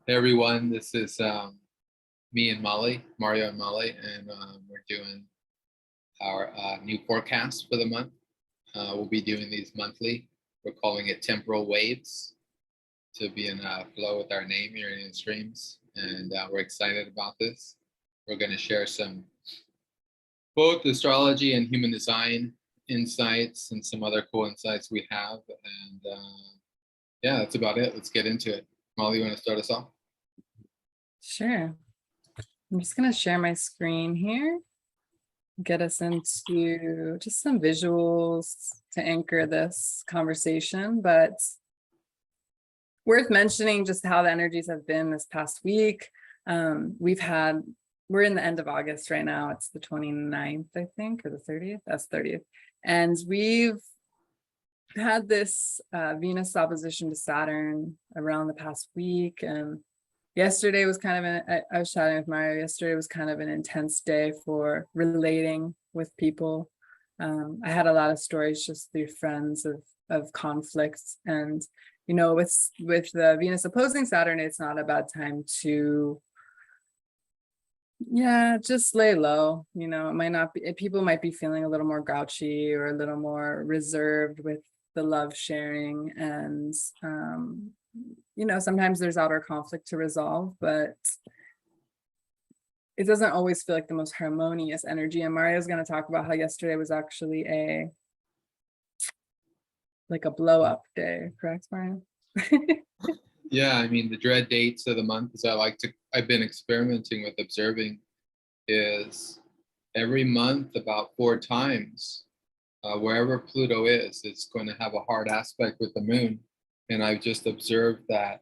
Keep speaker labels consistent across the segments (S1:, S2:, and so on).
S1: Hey everyone, this is me and Molly, Mario and Molly, and we're doing our new forecast for the month. We'll be doing these monthly. We're calling it temporal waves to be in flow with our name, Uranian Streams, and we're excited about this. We're going to share some both astrology and human design insights and some other cool insights we have. And yeah, that's about it. Let's get into it. Molly, you want to start us off?
S2: Sure. I'm just going to share my screen here, get us into just some visuals to anchor this conversation, but worth mentioning just how the energies have been this past week. We're in the end of August right now. It's the 29th, I think, or the 30th. That's 30th. And we've had this Venus opposition to Saturn around the past week. And yesterday was kind of I was chatting with Mario. Yesterday was kind of an intense day for relating with people. I had a lot of stories just through friends of conflicts, and you know, with the Venus opposing Saturn, it's not a bad time to just lay low. You know, it might not be, people might be feeling a little more grouchy or a little more reserved with the love sharing, and you know, sometimes there's outer conflict to resolve, but it doesn't always feel like the most harmonious energy. And Mario's going to talk about how yesterday was actually a blow up day, correct, Mario?
S1: Yeah, I mean, the dread dates of the month, as I've been experimenting with observing, is every month about 4 times, wherever Pluto is, it's going to have a hard aspect with the moon. And I've just observed that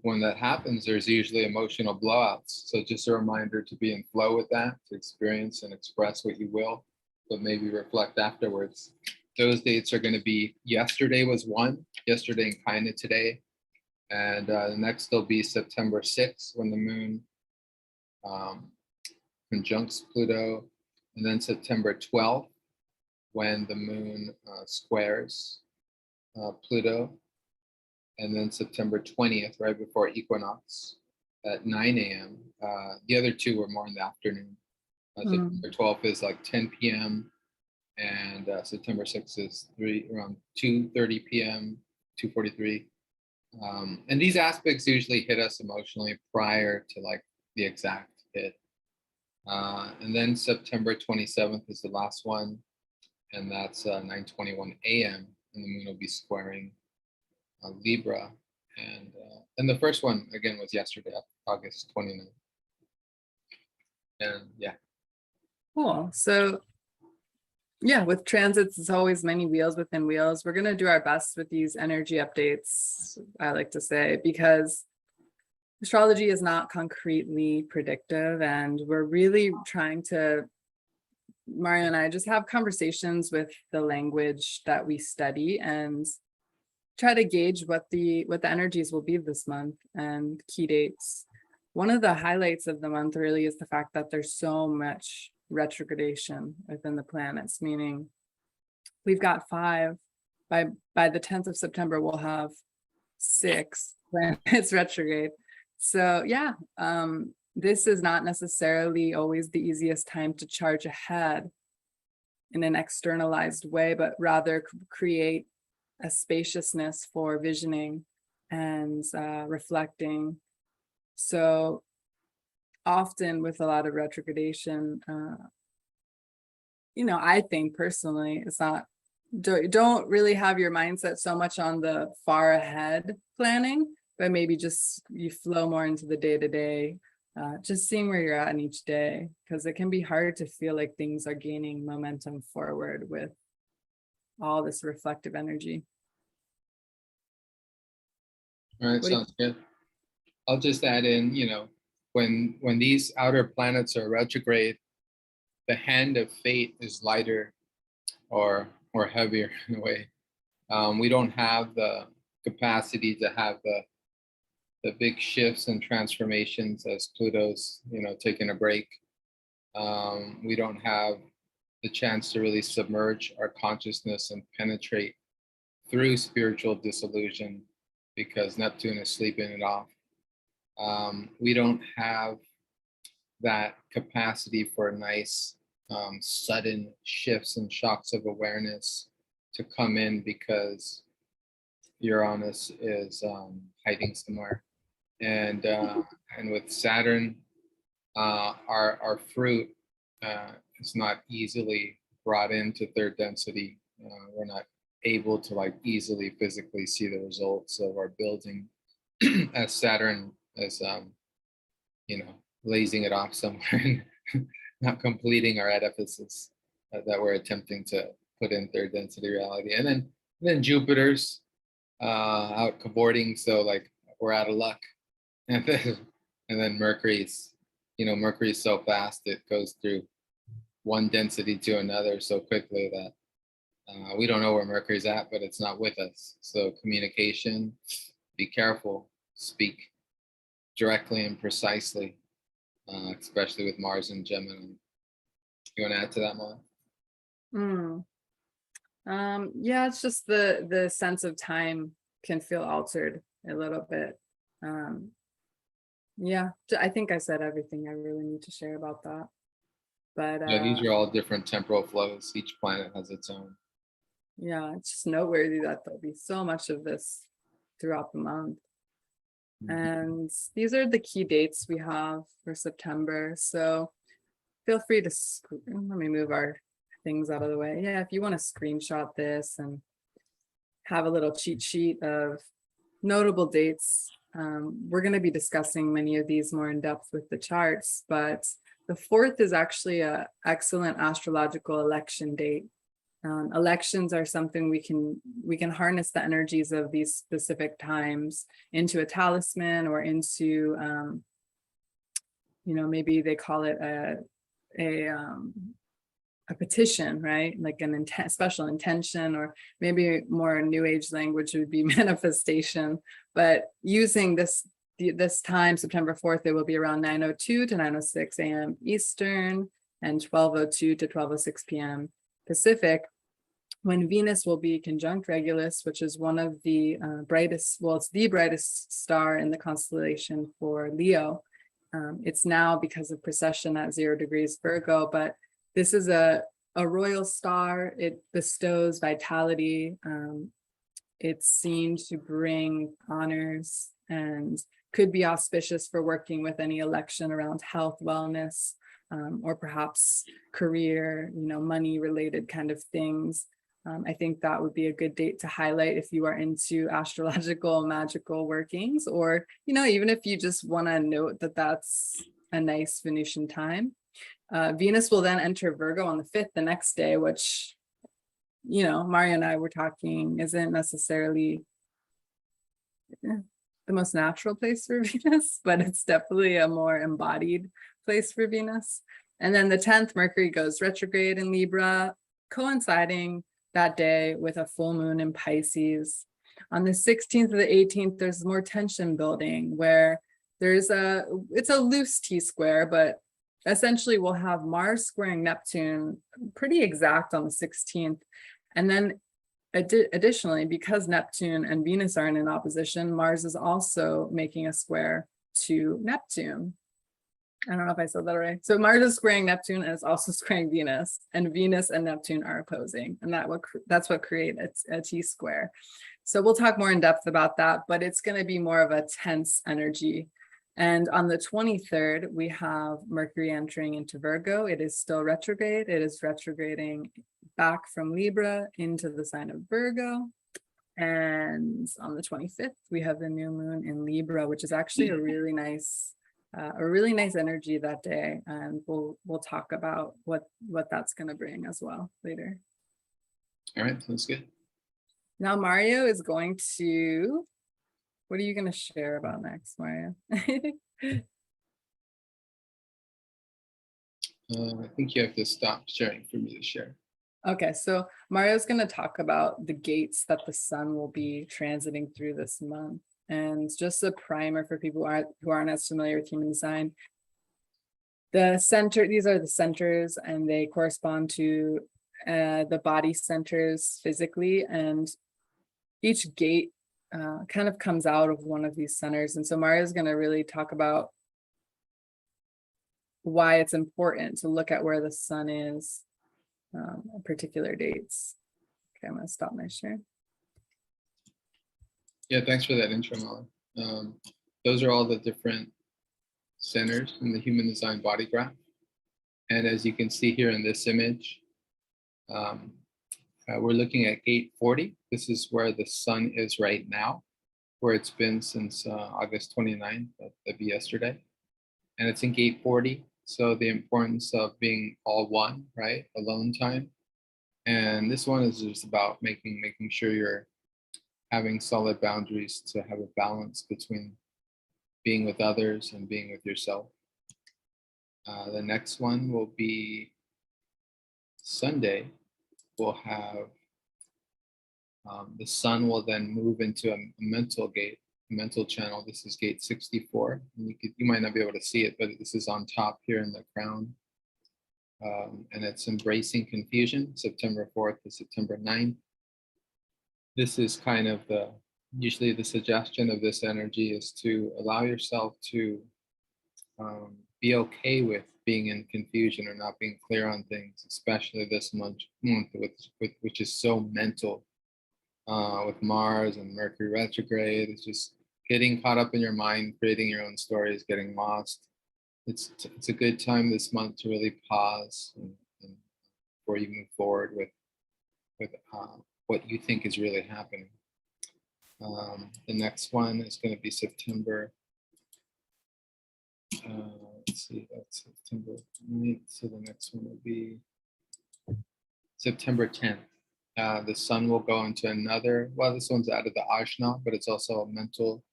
S1: when that happens, there's usually emotional blowouts. So just a reminder to be in flow with that, to experience and express what you will, but maybe reflect afterwards. Those dates are going to be, yesterday was one, yesterday and kind of today. And the next will be September 6th when the moon conjuncts Pluto. And then September 12th when the moon squares Pluto. And then September 20th, right before equinox at 9 a.m. The other two were more in the afternoon. September 12th is like 10 p.m. and September 6th is around 2:30 p.m., 2:43. And these aspects usually hit us emotionally prior to like the exact hit. And then September 27th is the last one, and that's 9:21 a.m. and the moon will be squaring Libra, and the first one again was yesterday, August 29th. And yeah.
S2: Cool. So yeah, with transits, it's always many wheels within wheels. We're going to do our best with these energy updates, I like to say, because astrology is not concretely predictive, and we're really trying to, Mario and I, just have conversations with the language that we study and try to gauge what the energies will be this month and key dates. One of the highlights of the month really is the fact that there's so much retrogradation within the planets, meaning we've got 5. By the 10th of September, we'll have 6 planets retrograde. So yeah, this is not necessarily always the easiest time to charge ahead in an externalized way, but rather create a spaciousness for visioning and reflecting. So often with a lot of retrogradation, you know, I think personally, it's not, don't really have your mindset so much on the far ahead planning, but maybe just you flow more into the day-to-day, just seeing where you're at in each day, because it can be hard to feel like things are gaining momentum forward with all this reflective energy.
S1: All right, sounds good. I'll just add in, you know, when these outer planets are retrograde, the hand of fate is lighter or heavier in a way. We don't have the capacity to have the big shifts and transformations as Pluto's, you know, taking a break. We don't have the chance to really submerge our consciousness and penetrate through spiritual disillusion because Neptune is sleeping it off. We don't have that capacity for nice sudden shifts and shocks of awareness to come in because Uranus is hiding somewhere. And with Saturn, our fruit is not easily brought into third density. We're not able to like easily physically see the results of our building as Saturn is, lazing it off somewhere and not completing our edifices that we're attempting to put in third density reality. And then Jupiter's out cavorting, so like we're out of luck. And then Mercury's so fast, it goes through one density to another so quickly that we don't know where Mercury's at, but it's not with us. So communication, be careful, speak directly and precisely, especially with Mars and Gemini. You want to add to that, Molly?
S2: Yeah, it's just the sense of time can feel altered a little bit. Yeah, I think I said everything I really need to share about that. But
S1: Yeah, these are all different temporal flows. Each planet has its own.
S2: Yeah, it's just noteworthy that there'll be so much of this throughout the month. And these are the key dates we have for September. So feel free to, let me move our things out of the way. Yeah, if you want to screenshot this and have a little cheat sheet of notable dates. We're going to be discussing many of these more in depth with the charts, but the 4th is actually an excellent astrological election date. Elections are something we can harness the energies of these specific times into a talisman or into, maybe they call it a petition, right? Like an special intention, or maybe more new age language would be manifestation. But using this time, September 4th, it will be around 9:02 to 9:06 a.m. Eastern and 12:02 to 12:06 p.m. Pacific, when Venus will be conjunct Regulus, which is one of the it's the brightest star in the constellation for Leo. It's now, because of precession, at 0 degrees Virgo, but this is a royal star. It bestows vitality. It's seen to bring honors and could be auspicious for working with any election around health, wellness, or perhaps career, money related kind of things. I think that would be a good date to highlight if you are into astrological, magical workings, or, even if you just want to note that that's a nice Venusian time. Venus will then enter Virgo on the 5th, the next day, which, Mario and I were talking, isn't necessarily the most natural place for Venus, but it's definitely a more embodied place for Venus. And then the 10th, Mercury goes retrograde in Libra, coinciding that day with a full moon in Pisces. On the 16th to the 18th, there's more tension building where it's a loose T-square, but essentially we'll have Mars squaring Neptune pretty exact on the 16th. And then additionally, because Neptune and Venus are in opposition, Mars is also making a square to Neptune. I don't know if I said that right. So Mars is squaring Neptune and it's also squaring Venus, and Venus and Neptune are opposing, and that's what creates a T-square. So we'll talk more in depth about that, but it's going to be more of a tense energy. And on the 23rd, we have Mercury entering into Virgo. It is still retrograde. It is retrograding back from Libra into the sign of Virgo. And on the 25th, we have the new moon in Libra, which is actually a really nice energy that day. And we'll talk about what that's going to bring as well later.
S1: All right, sounds good.
S2: Now Mario is going to, what are you going to share about next, Mario?
S1: I think you have to stop sharing for me to share.
S2: Okay, so Mario's going to talk about the gates that the sun will be transiting through this month. And just a primer for people who aren't as familiar with human design. These are the centers, and they correspond to the body centers physically. And each gate kind of comes out of one of these centers. And so Maria's going to really talk about why it's important to look at where the sun is at particular dates. Okay, I'm going to stop my share.
S1: Yeah, thanks for that intro, Molly. Those are all the different centers in the human design body graph. And as you can see here in this image, we're looking at gate 40. This is where the sun is right now, where it's been since August 29th, that'd be yesterday. And it's in gate 40. So the importance of being all one, right? Alone time. And this one is just about making sure you're having solid boundaries to have a balance between being with others and being with yourself. The next one will be Sunday. We'll have the sun will then move into a mental gate, mental channel. This is gate 64. And you might not be able to see it, but this is on top here in the crown. And it's embracing confusion, September 4th to September 9th. This is kind of usually the suggestion of this energy is to allow yourself to be okay with being in confusion or not being clear on things, especially this month which is so mental, with Mars and Mercury retrograde. It's just getting caught up in your mind, creating your own stories, getting lost. It's a good time this month to really pause and before you move forward with what you think is really happening. The next one is going to be September. Let's see, that's September 9th. So the next one will be September 10th. The sun will go into another, well, this one's out of the Ajna, but it's also a mental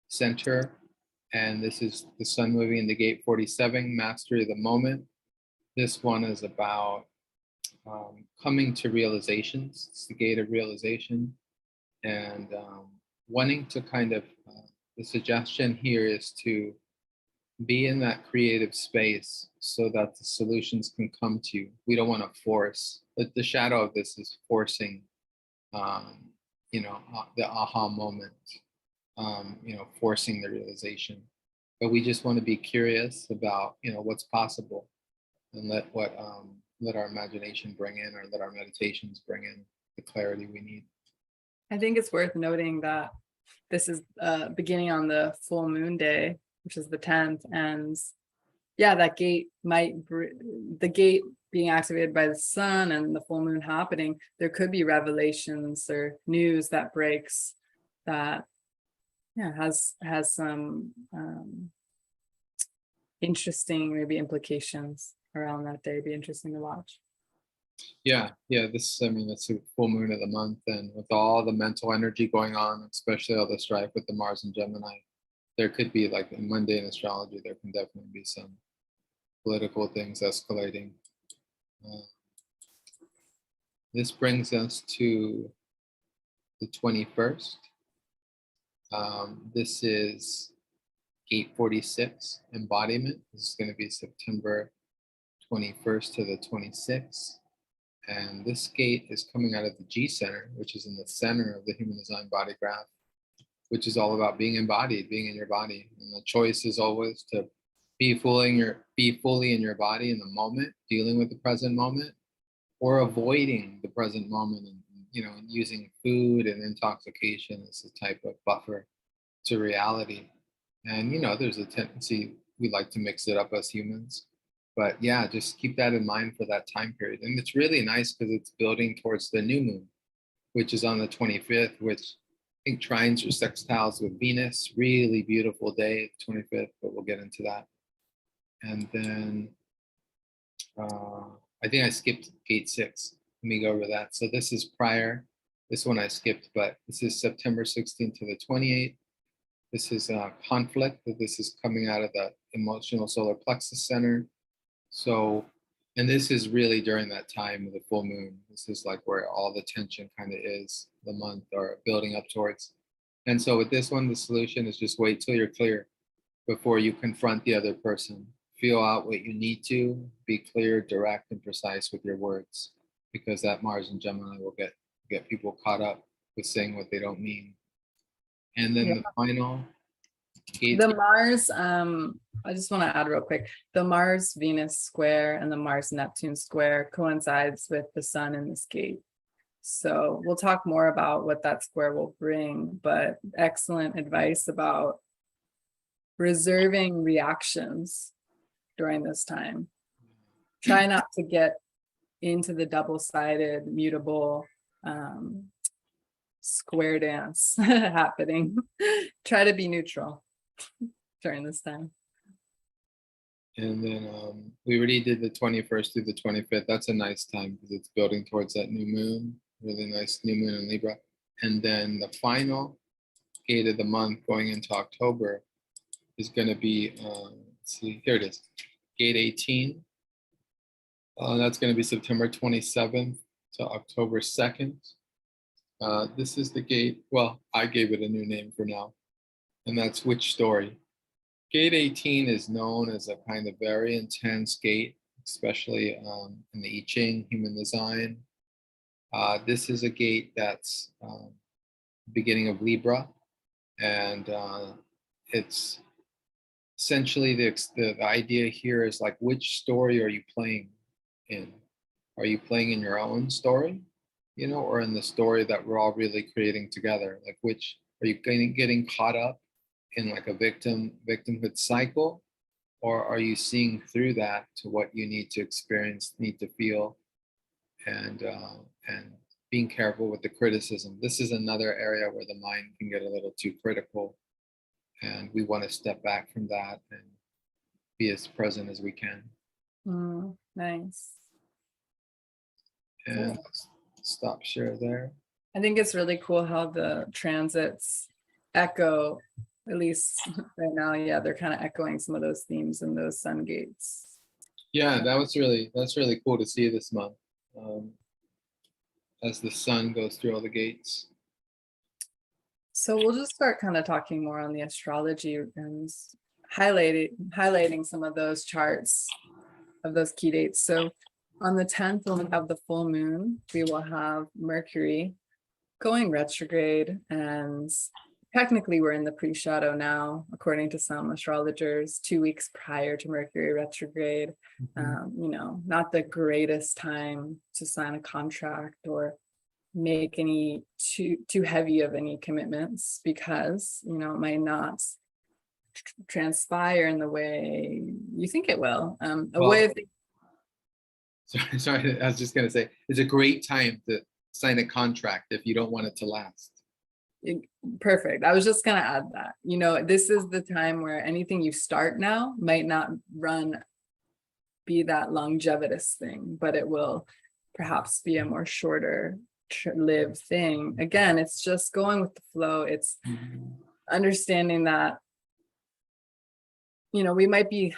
S1: center. And this is the sun moving into gate 47, mastery of the moment. This one is about coming to realizations. It's the gate of realization. And wanting to kind of, the suggestion here is to be in that creative space so that the solutions can come to you. We don't want to force, but the shadow of this is forcing, the aha moment, forcing the realization. But we just want to be curious about, what's possible, and let our imagination bring in, or let our meditations bring in the clarity we need.
S2: I think it's worth noting that this is beginning on the full moon day, which is the 10th. And yeah, that gate the gate being activated by the sun and the full moon happening, there could be revelations or news that breaks that has some interesting maybe implications around that day. Be interesting to watch.
S1: Yeah, it's the full moon of the month, and with all the mental energy going on, especially all the strife with the Mars and Gemini, there could be, like in Monday in astrology, there can definitely be some political things escalating. This brings us to the 21st. This is gate 46, embodiment. This is going to be September 21st to the 26th. And this gate is coming out of the G center, which is in the center of the human design body graph, which is all about being embodied, being in your body. And the choice is always to be fully in your body in the moment, dealing with the present moment, or avoiding the present moment and using food and intoxication as a type of buffer to reality. And there's a tendency, we like to mix it up as humans. But yeah, just keep that in mind for that time period. And it's really nice because it's building towards the new moon, which is on the 25th, which I think trines or sextiles with Venus. Really beautiful day, 25th, but we'll get into that. And then I think I skipped gate 6. Let me go over that. So this is prior. This one I skipped, but this is September 16th to the 28th. This is conflict. This is coming out of the emotional solar plexus center. So, and this is really during that time of the full moon. This is like where all the tension kind of is, the month or building up towards. And so with this one, the solution is just wait till you're clear before you confront the other person. Feel out what you need to, be clear, direct, and precise with your words, because that Mars and Gemini will get people caught up with saying what they don't mean. And then
S2: Yeah.
S1: the final gate.
S2: The Mars, I just want to add real quick, the Mars Venus square and the Mars Neptune square coincides with the sun in this gate. So we'll talk more about what that square will bring, but excellent advice about reserving reactions during this time. Try not to get into the double-sided, mutable square dance happening. Try to be neutral during this time.
S1: And then we already did the 21st through the 25th. That's a nice time because it's building towards that new moon. Really nice new moon in Libra. And then the final gate of the month going into October is going to be, let's see, here it is, gate 18. That's going to be September 27th to October 2nd. This is the gate, well, I gave it a new name for now, and that's Which Story. Gate 18 is known as a kind of very intense gate, especially in the I Ching, human design. This is a gate that's beginning of Libra, and it's essentially the idea here is like, which story are you playing in? Are you playing in your own story, you know, or in the story that we're all really creating together? Like, which are you getting caught up in, like a victimhood cycle, or are you seeing through that to what you need to experience, need to feel, and being careful with the criticism? This is another area where the mind can get a little too critical, and we want to step back from that and be as present as we can.
S2: Nice.
S1: And stop share there.
S2: I think it's really cool how the transits echo, at least right now. Yeah, they're kind of echoing some of those themes in those sun gates.
S1: Yeah, that's really cool to see this month, as the sun goes through all the gates.
S2: So we'll just start kind of talking more on the astrology and highlighting some of those charts of those key dates. So on the 10th, we'll have the full moon. We will have Mercury going retrograde, and technically we're in the pre-shadow now, according to some astrologers, 2 weeks prior to Mercury retrograde. You know, not the greatest time to sign a contract or make any too heavy of any commitments, because, you know, it might not transpire in the way you think it will. Way of
S1: sorry, I was just going to say, it's a great time to sign a contract if you don't want it to last.
S2: Perfect. I was just going to add that, you know, this is the time where anything you start now might not be that longevitous thing, but it will perhaps be a more shorter lived thing. Again, it's just going with the flow. It's understanding that, you know, we might be,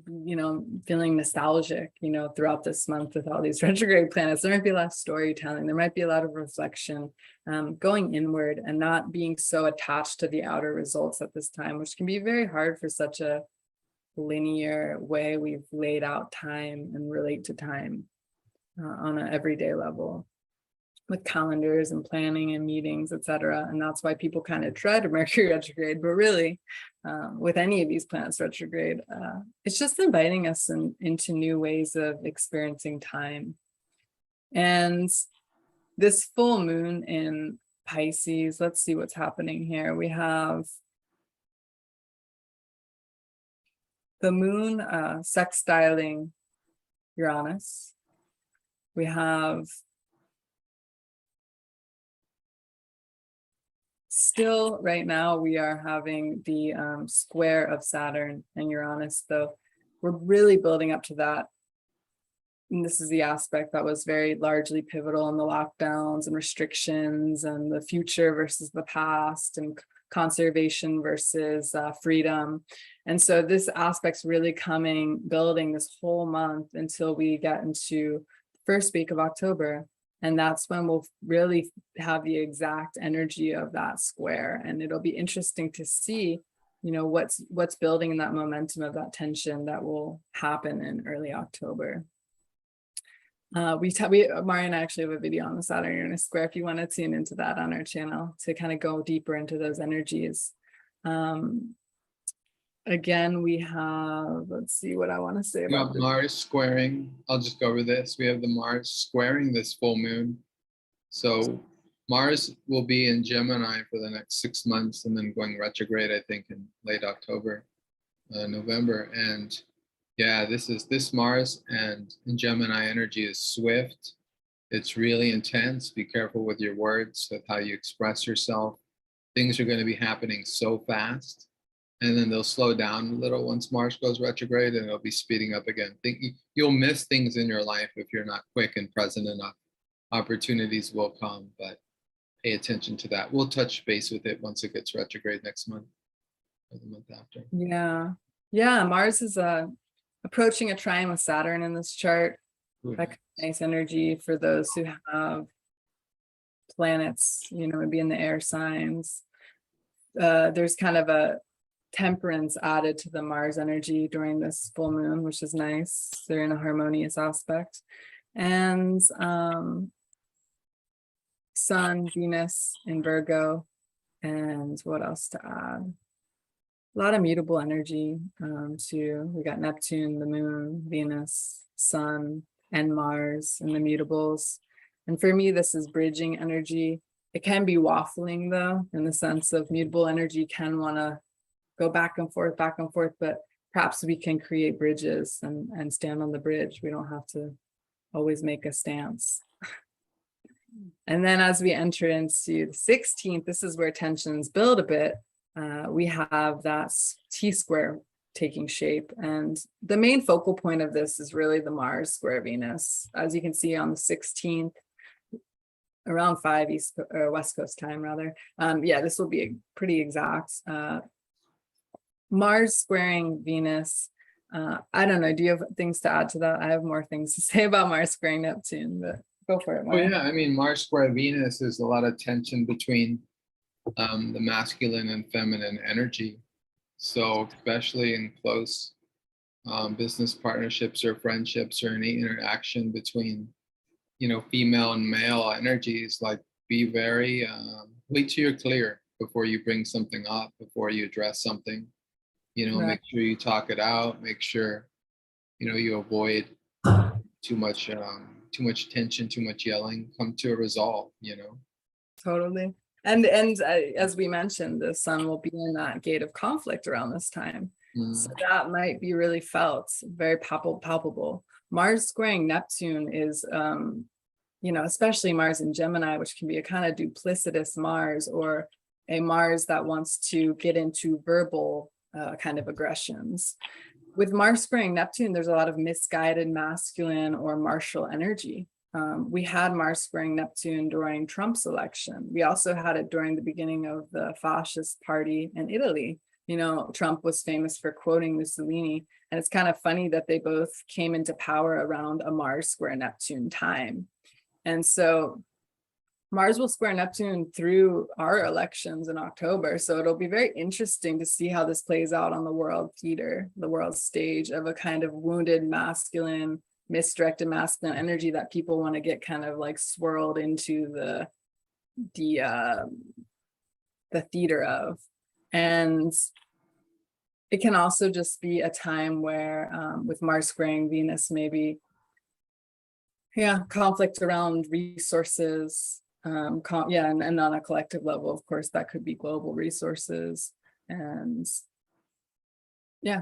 S2: you know, feeling nostalgic, you know, throughout this month with all these retrograde planets. There might be a lot of storytelling. There might be a lot of reflection, going inward and not being so attached to the outer results at this time, which can be very hard for such a linear way we've laid out time and relate to time on an everyday level, with calendars and planning and meetings, etc. And that's why people kind of dread Mercury retrograde, but really with any of these planets retrograde, it's just inviting us into new ways of experiencing time. And this full moon in Pisces, let's see what's happening here. We have the moon sextiling Uranus. We have still right now we are having the square of Saturn and Uranus, though we're really building up to that. And this is the aspect that was very largely pivotal in the lockdowns and restrictions and the future versus the past and conservation versus freedom. And so this aspect's really building this whole month until we get into the first week of October. And that's when we'll really have the exact energy of that square. And it'll be interesting to see, you know, what's building in that momentum of that tension that will happen in early October. Mari and I actually have a video on the Saturn Uranus square if you want to tune into that on our channel to kind of go deeper into those energies. Again, we have, let's see what I want to say
S1: You
S2: about
S1: have
S2: this.
S1: Mars squaring, I'll just go over this. We have the Mars squaring this full moon. So Mars will be in Gemini for the next 6 months and then going retrograde, I think, in late October, November. And yeah, this Mars and in Gemini energy is swift. It's really intense. Be careful with your words, with how you express yourself. Things are going to be happening so fast. And then they'll slow down a little once Mars goes retrograde, and it'll be speeding up again. You'll miss things in your life if you're not quick and present enough. Opportunities will come, but pay attention to that. We'll touch base with it once it gets retrograde next month or the month after.
S2: Yeah, Mars is approaching a trine with Saturn in this chart.
S1: Ooh,
S2: That could be nice energy for those who have planets, maybe in the air signs. There's kind of a temperance added to the Mars energy during this full moon, which is nice. They're in a harmonious aspect. And Sun, Venus in Virgo, and what else to add? A lot of mutable energy too. We got Neptune, the moon, Venus, Sun, and Mars and the mutables. And for me, this is bridging energy. It can be waffling though, in the sense of mutable energy can want to go back and forth, but perhaps we can create bridges and stand on the bridge. We don't have to always make a stance. And then as we enter into the 16th, this is where tensions build a bit. We have that T-square taking shape. And the main focal point of this is really the Mars square Venus. As you can see on the 16th, around 5 West Coast time rather. Yeah, this will be pretty exact. Mars squaring Venus. I don't know. Do you have things to add to that? I have more things to say about Mars squaring Neptune, but go for it.
S1: Oh yeah, I mean, Mars square Venus is a lot of tension between the masculine and feminine energy. So especially in close business partnerships or friendships or any interaction between, female and male energies, like be very, wait till you're clear before you bring something up, before you address something.
S2: Right.
S1: Make sure you talk it out, make sure, you avoid too much tension, too much yelling, come to a resolve,
S2: Totally. And as we mentioned, the sun will be in that gate of conflict around this time. So that might be really felt, very palpable. Mars squaring Neptune is, especially Mars in Gemini, which can be a kind of duplicitous Mars, or a Mars that wants to get into verbal kind of aggressions. With Mars squaring Neptune, there's a lot of misguided masculine or martial energy. We had Mars squaring Neptune during Trump's election. We also had it during the beginning of the fascist party in Italy. Trump was famous for quoting Mussolini, and it's kind of funny that they both came into power around a Mars square Neptune time. And so Mars will square Neptune through our elections in October. So it'll be very interesting to see how this plays out on the world theater, the world stage, of a kind of wounded masculine, misdirected masculine energy that people want to get kind of like swirled into the theater of. And it can also just be a time where with Mars squaring Venus, maybe, conflict around resources, and on a collective level, of course, that could be global resources, and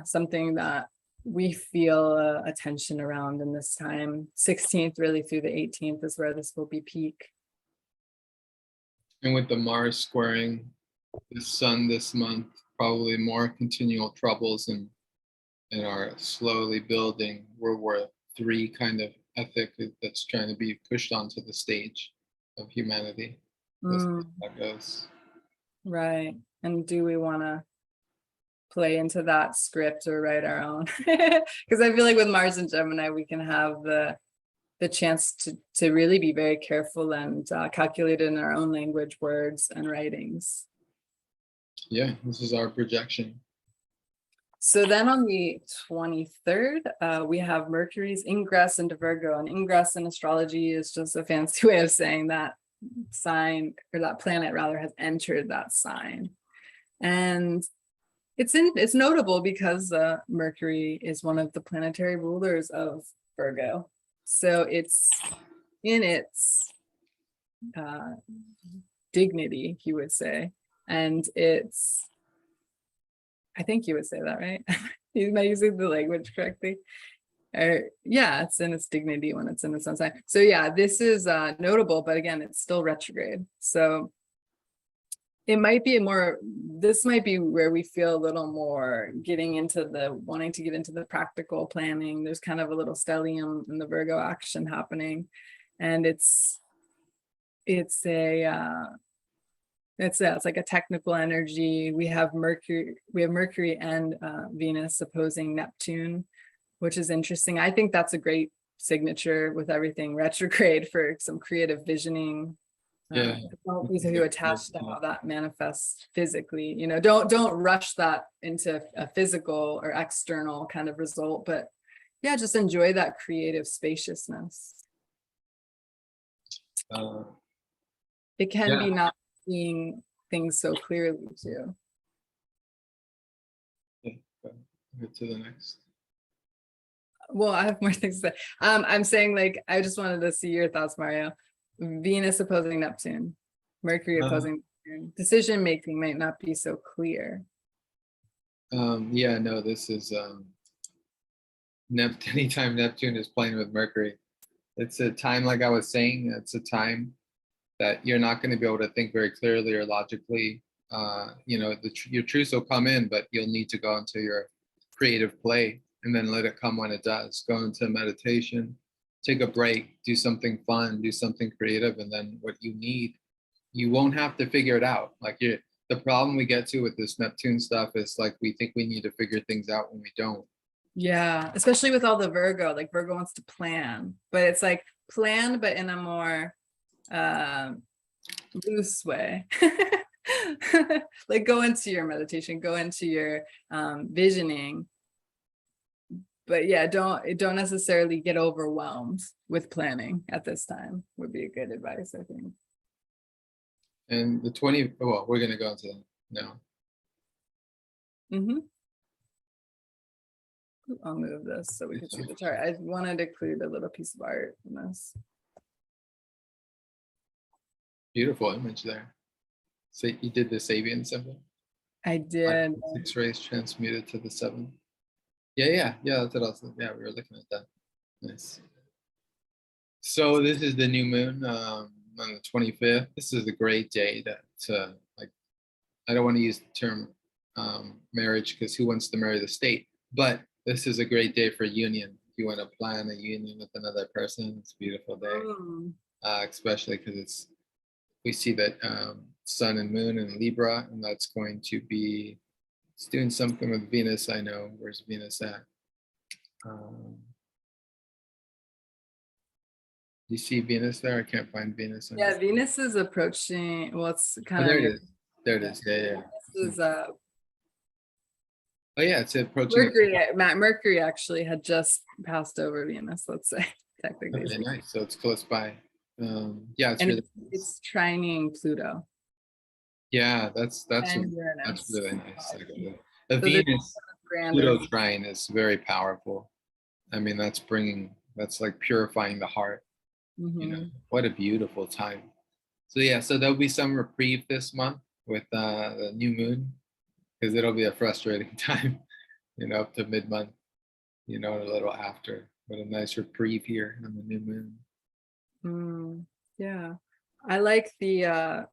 S2: something that we feel a tension around in this time. 16th really through the 18th is where this will be peak.
S1: And with the Mars squaring the sun this month, probably more continual troubles in our slowly building World War III kind of ethic that's trying to be pushed onto the stage of humanity. That goes. Right.
S2: And do we want to play into that script or write our own? Because I feel like with Mars and Gemini, we can have the chance to really be very careful and calculated in our own language, words, and writings.
S1: Yeah, this is our projection.
S2: So then on the 23rd, we have Mercury's ingress into Virgo, and ingress in astrology is just a fancy way of saying that sign, or that planet rather, has entered that sign. And it's notable because Mercury is one of the planetary rulers of Virgo. So it's in its dignity, he would say. And it's, I think you would say that, right? Am I using the language correctly? Yeah, it's in its dignity when it's in the sun sign. So yeah, this is notable, but again, it's still retrograde. So it might be this might be where we feel a little more wanting to get into the practical planning. There's kind of a little stellium in the Virgo action happening. And it's like a technical energy. We have Mercury and Venus opposing Neptune, which is interesting. I think that's a great signature with everything retrograde for some creative visioning.
S1: Yeah.
S2: Don't be too attached to how that manifests physically. Don't rush that into a physical or external kind of result, but yeah, just enjoy that creative spaciousness. It can be not seeing things so clearly too.
S1: Yeah, go to the next.
S2: Well, I have more things to say. I'm saying, like, I just wanted to see your thoughts, Mario. Venus opposing Neptune, Mercury opposing Neptune. Decision making might not be so clear.
S1: Yeah, no, this is anytime Neptune is playing with Mercury, it's a time, like I was saying, it's a time that you're not going to be able to think very clearly or logically. Your truths will come in, but you'll need to go into your creative play and then let it come when it does. Go into meditation, take a break, do something fun, do something creative, and then what you need, you won't have to figure it out. Like the problem we get to with this Neptune stuff is like we think we need to figure things out when we don't.
S2: Yeah, especially with all the Virgo, like Virgo wants to plan, but it's like plan, but in a more loose way. Like go into your meditation, go into your visioning, but yeah, don't necessarily get overwhelmed with planning at this time would be a good advice, I think.
S1: And the 20, well, we're gonna go into that now.
S2: I'll move this so we can see the chart. I wanted to include a little piece of art in this.
S1: Beautiful image there. So you did the Sabian symbol?
S2: I did.
S1: 6 rays transmuted to the 7. Yeah, that's what else. Yeah, we were looking at that. Nice. So this is the new moon on the 25th. This is a great day to like, I don't want to use the term marriage because who wants to marry the state? But this is a great day for union. If you want to plan a union with another person, it's a beautiful day. Especially because we see that sun and moon in Libra, and that's going to be, it's doing something with Venus. I know. Where's Venus at? Do you see Venus there? I can't find Venus.
S2: Yeah, Venus is approaching, well, it's kind of.
S1: There it is. There it is. Yeah.
S2: This is
S1: oh yeah, it's approaching.
S2: Mercury actually had just passed over Venus, let's say, technically.
S1: Okay, nice. So it's close by. Yeah, it's
S2: and
S1: really.
S2: It's trining Pluto.
S1: Yeah, that's really nice. The Venus Pluto trine is very powerful. I mean, that's like purifying the heart. What a beautiful time. So yeah, so there'll be some reprieve this month with the new moon, because it'll be a frustrating time, up to mid-month, a little after, but a nice reprieve here on the new moon.
S2: Yeah, I like the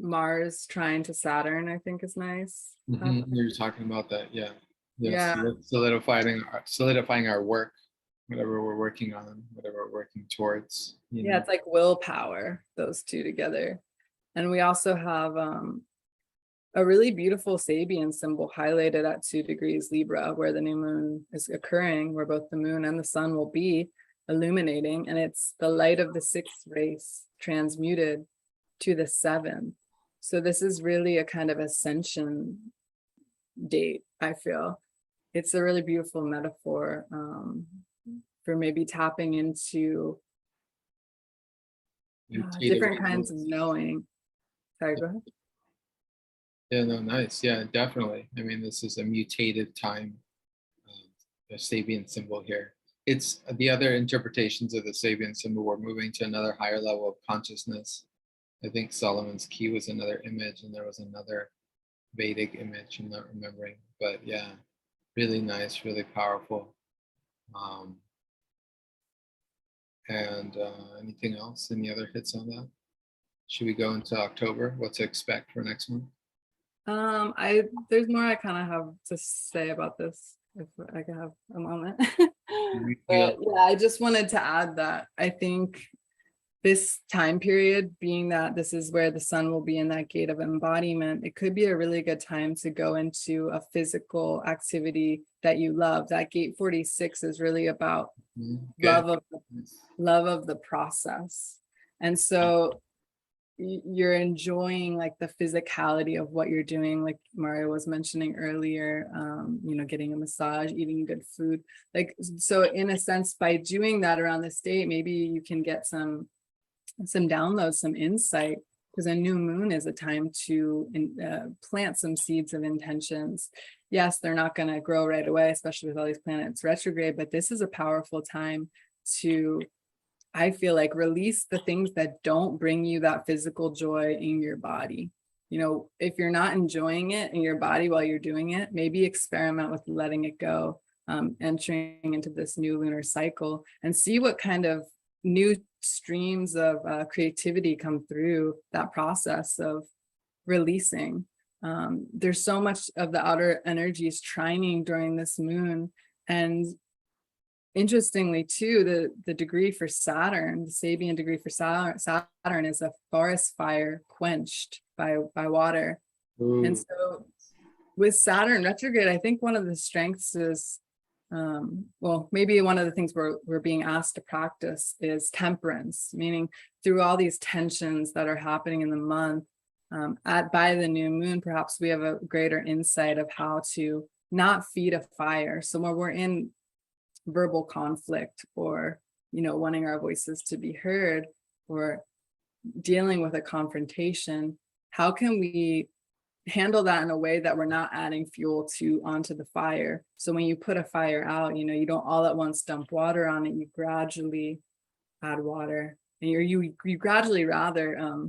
S2: Mars trine to Saturn, I think is nice.
S1: You're talking about that, yeah. Solidifying our work, whatever we're working on, whatever we're working towards.
S2: Yeah, it's like willpower, those two together. And we also have a really beautiful Sabian symbol highlighted at 2 degrees Libra, where the new moon is occurring, where both the moon and the sun will be illuminating, and it's the light of the 6th race transmuted to the 7th. So this is really a kind of ascension date, I feel. it's a really beautiful metaphor for maybe tapping into different kinds of knowing. Sorry, go ahead.
S1: Yeah, no, nice. Yeah, definitely. I mean, this is a mutated time, the Sabian symbol here. It's the other interpretations of the Sabian symbol. We're moving to another higher level of consciousness. I think Solomon's key was another image, and there was another Vedic image. I'm not remembering, but yeah, really nice, really powerful. And anything else? Any other hits on that? Should we go into October? What to expect for next month?
S2: There's more I kind of have to say about this if I could have a moment. But yeah, I just wanted to add that I think this time period, being that this is where the sun will be in that gate of embodiment, it could be a really good time to go into a physical activity that you love. That gate 46 is really about love of the process. And so you're enjoying like the physicality of what you're doing, like Mario was mentioning earlier, getting a massage, eating good food. Like, so in a sense, by doing that around this date, maybe you can get some downloads, some insight, because a new moon is a time to plant some seeds of intentions. Yes, they're not going to grow right away, especially with all these planets retrograde, but this is a powerful time to, I feel like, release the things that don't bring you that physical joy in your body. If you're not enjoying it in your body while you're doing it, maybe experiment with letting it go, entering into this new lunar cycle, and see what kind of new streams of creativity come through that process of releasing. There's so much of the outer energies trining during this moon. And interestingly too, the degree for Saturn, the Sabian degree for Saturn is a forest fire quenched by water. Ooh. And so with Saturn retrograde, I think one of the strengths is, maybe one of the things we're being asked to practice is temperance, meaning through all these tensions that are happening in the month, by the new moon, perhaps we have a greater insight of how to not feed a fire. So when we're in verbal conflict, or wanting our voices to be heard, or dealing with a confrontation, how can we handle that in a way that we're not adding fuel onto the fire? So when you put a fire out, you don't all at once dump water on it. You gradually add water, and you gradually rather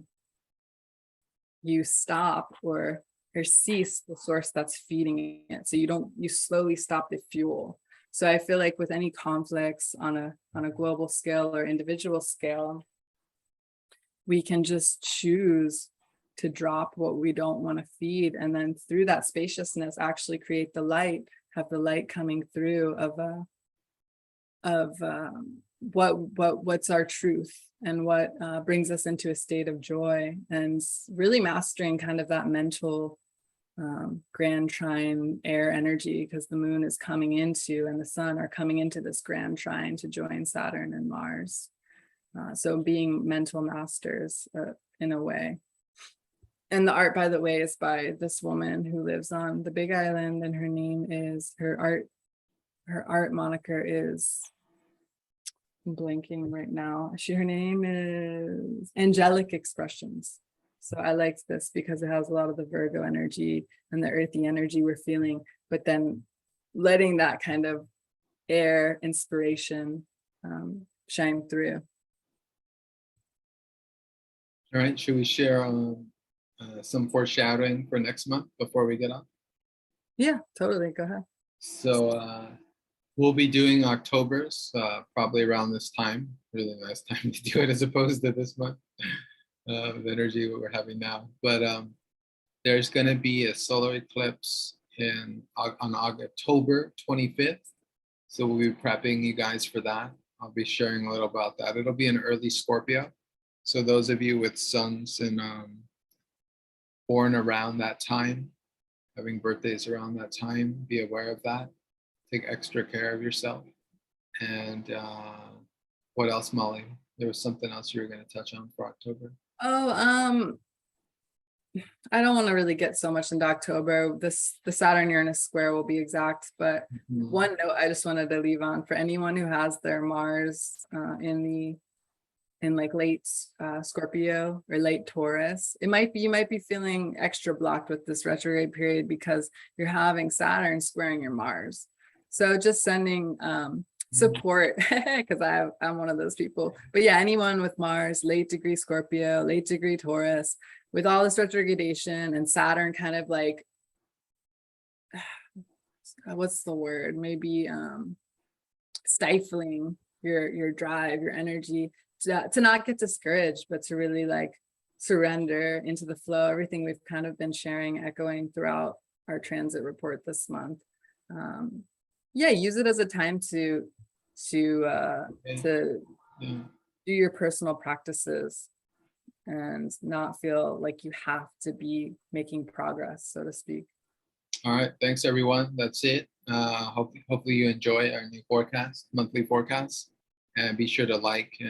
S2: you stop or cease the source that's feeding it. So you slowly stop the fuel. So I feel like with any conflicts on a global scale or individual scale, we can just choose to drop what we don't want to feed, and then through that spaciousness actually create the light, have the light coming through of what's our truth, and what brings us into a state of joy, and really mastering kind of that mental grand trine air energy, because the moon is coming into and the sun are coming into this grand trine to join Saturn and Mars. So being mental masters in a way. And the art, by the way, is by this woman who lives on the Big Island, and her name is, her art moniker is, I'm blanking right now. Her name is Angelic Expressions. So I liked this because it has a lot of the Virgo energy and the earthy energy we're feeling, but then letting that kind of air inspiration shine through.
S1: All right, should we share some foreshadowing for next month before we get on?
S2: Yeah, totally. Go ahead.
S1: So we'll be doing October's probably around this time. Really nice time to do it as opposed to this month. The energy what we're having now, but there's going to be a solar eclipse on October 25th, so we'll be prepping you guys for that. I'll be sharing a little about that. It'll be an early Scorpio, so those of you with suns and born around that time, having birthdays around that time, be aware of that. Take extra care of yourself. And what else, Molly? There was something else you were going to touch on for October.
S2: I don't want to really get so much into October. The Saturn Uranus square will be exact, but
S1: Mhm.
S2: one note I just wanted to leave on for anyone who has their Mars in like late Scorpio or late Taurus, you might be feeling extra blocked with this retrograde period because you're having Saturn squaring your Mars. So just sending support because I'm one of those people. But yeah, anyone with Mars, late degree Scorpio, late degree Taurus, with all this retrogradation and Saturn kind of like, what's the word? Maybe stifling your drive, your energy, to not get discouraged, but to really like surrender into the flow. Everything we've kind of been sharing, echoing throughout our transit report this month. Yeah, use it as a time to
S1: Yeah.
S2: do your personal practices and not feel like you have to be making progress, so to speak.
S1: All right. Thanks, everyone. That's it. Hopefully you enjoy our new forecast, monthly forecast. And be sure to like